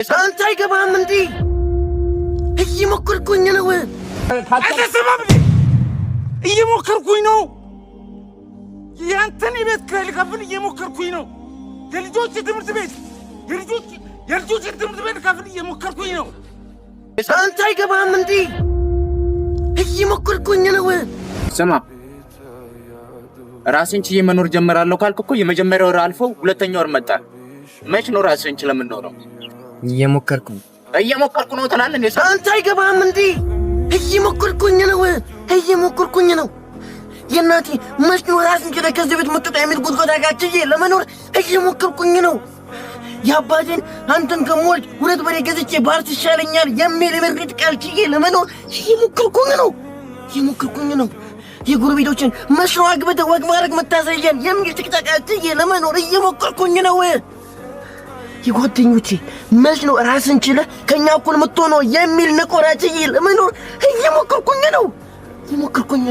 አንተ አይገባም እንዴ? እየሞከርኩኝ ነው። አትሰማም እንዴ? እየሞከርኩኝ ነው። ያንተን ቤት ከፍል እየሞከርኩኝ ነው። የልጆች ትምህርት ቤት ከፍል እየሞከርኩኝ ነው። አንተ አይገባም እንዴ? እየሞከርኩኝ ነው። ስማ ራስን ችዬ መኖር ጀመራለሁ ካልክ እኮ የመጀመሪያው ወር አልፎ ሁለተኛው ወር መጣ። መች ነው ራስን ችለህ የምትኖረው? እየሞከርኩ ነው ትላለህ እንዴ? አንተ አይገባም እንዴ? እየሞከርኩኝ ነው። የእናቴ መች ነው ራስን ችለህ ከዚህ ቤት መጥቶ የሚል ጉድጓድ አጋጭዬ ለመኖር እየሞከርኩኝ ነው። የአባቴን አንተን ከሞልድ ሁለት በሬ ገዝቼ ባርስ ይሻለኛል የሚል የምሬት ቃል ችዬ ለመኖር እየሞከርኩኝ ነው። የጎረቤቶችን መስሎ አግብተህ ወግ ማድረግ መታሰያን የሚል ጭቅጫቃ ችዬ ለመኖር እየሞከርኩኝ ነው። የጓደኞቼ መች ነው ራስን ችለህ ከኛ እኩል የምትሆነው የሚል ነቆራ ችዬ ለመኖር እየሞከርኩኝ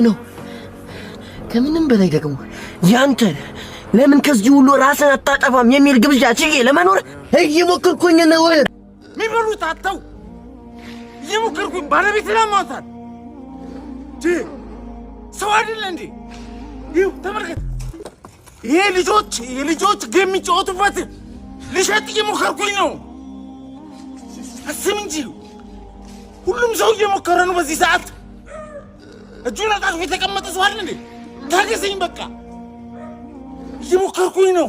ነው። ከምንም በላይ ደግሞ ያንተ ለምን ከዚህ ሁሉ ራስን አታጠፋም የሚል ግብዣ ችዬ ለመኖር እየሞከርኩኝ ነው። የሚበሉት አጥተው እየሞከርኩኝ ባለቤት ለማውጣት ሰው አይደለ እንዴ? ይኸው ተመልከት። ይሄ የልጆች ጌም የሚጫወቱበት ልሸጥ እየሞከርኩኝ ነው። አስብ እንጂ ሁሉም ሰው እየሞከረ ነው በዚህ ሰዓት። እጁን አጣጥፎ የተቀመጠ ሰው አለ እንዴ? ታገሰኝ በቃ። እየሞከርኩኝ ነው።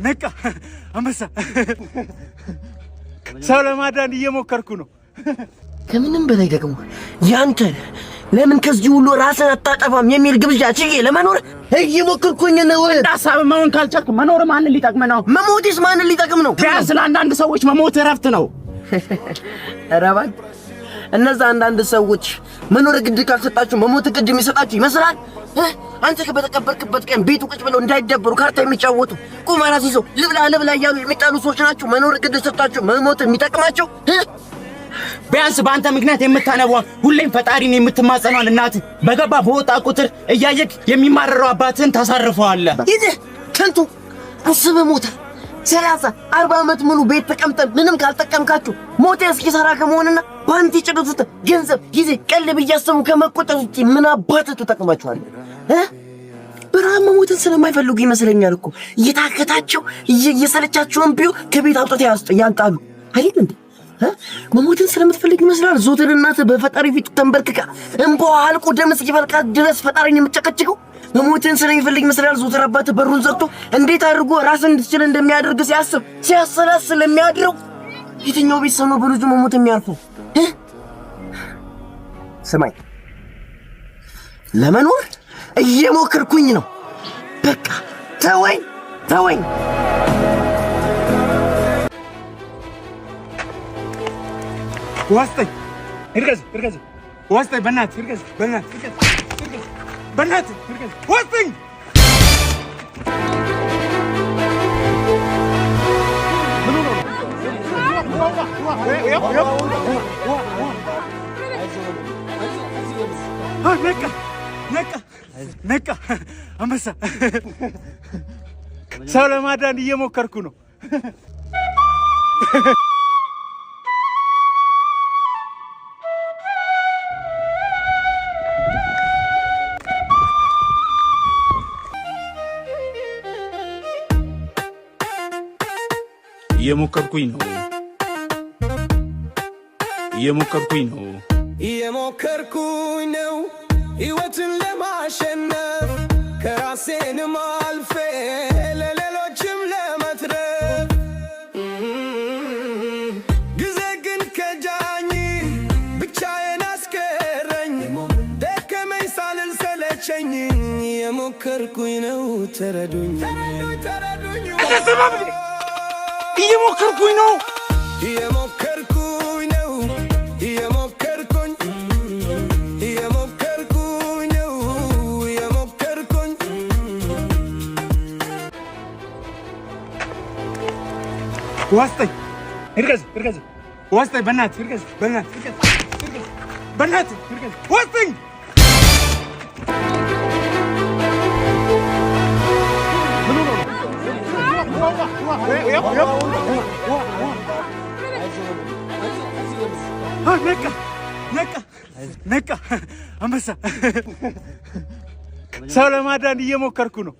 ነቃ አንበሳ። ሰው ለማዳን እየሞከርኩ ነው። ከምንም በላይ ደግሞ ያንተ ለምን ከዚህ ሁሉ ራስን አታጠፋም የሚል ግብዣ ችዬ ለመኖር እየሞከርኩኝ ነው። ሐሳብ መሆን ካልቻልክ መኖር ማንን ሊጠቅም ነው? መሞትስ ማንን ሊጠቅም ነው? ቢያንስ ለአንዳንድ ሰዎች መሞት እረፍት ነው። ኧረ እባክህ እነዛ አንዳንድ ሰዎች መኖር ግድ ካልሰጣችሁ መሞት ግድ የሚሰጣችሁ ይመስላል። አንተ በተቀበርክበት ቀን ቤቱ ቁጭ ብለው እንዳይደበሩ ካርታ የሚጫወቱ ቁማር ይዘው ልብላ እያሉ የሚጣሉ ሰዎች ናቸው መኖር ግድ ሰጣችሁ መሞት የሚጠቅማቸው። ቢያንስ በአንተ ምክንያት የምታነቧ ሁሌም ፈጣሪን የምትማጸኗን እናት በገባ በወጣ ቁጥር እያየክ የሚማረረው አባትህን ታሳርፈዋለህ። ይህ ከንቱ አስበህ ሞታ 30-40 ዓመት ሙሉ ቤት ተቀምጠን ምንም ካልጠቀምካችሁ ሞቴ እስኪሰራ ከመሆንና ባንቲ ጭዱት ገንዘብ ጊዜ ቀልብ እያሰቡ ከመቆጠር ውጪ ምን አባትህ ትጠቅማችኋለህ? በረሃብ መሞትን ስለማይፈልጉ ይመስለኛል እኮ እየታከታቸው እየሰለቻቸውን ቢዩ ከቤት አውጥተው ያንጣሉ አይደል እንዴ? መሞትን ስለምትፈልግ ይመስላል ዞትር እናትህ በፈጣሪ ፊት ተንበርክካ እንባዋ አልቆ ደም እስኪፈልቃት ድረስ ፈጣሪን የምትጨቀጭቀው። መሞትን ስለሚፈልግ ይመስላል ዞትር አባትህ በሩን ዘግቶ እንዴት አድርጎ ራስን እንድትችል እንደሚያደርግ ሲያሰላስል የሚያድረው። የትኛው ቤተሰብ ነው በልጁ መሞት የሚያልፈው? ስማኝ፣ ለመኖር እየሞከርኩኝ ነው። በቃ ተወኝ። ዋስጠኝ እርገዝ ዋስጠኝ በእናትህ እርገዝ ዋስጠኝ። ነቃ አንበሳ። ሰው ለማዳን እየሞከርኩ ነው። እየሞከርኩኝ ነው ሕይወትን ለማሸነፍ ከራሴንም አልፌ ለሌሎችም ለመትረፍ። ጊዜ ግን ከጃኝ ብቻዬን አስቀረኝ። ደከመኝ ሳልል ሰለቸኝ። እየሞከርኩኝ ነው ተረዱኝ። እየሞከርኩኝ ነው። ዋስጠኝ እርገዝ ዋስጠኝ በእናትህ እርገዝ በእናትህ ዋስጠኝ ነቃ አንበሳ ሰው ለማዳን እየሞከርኩ ነው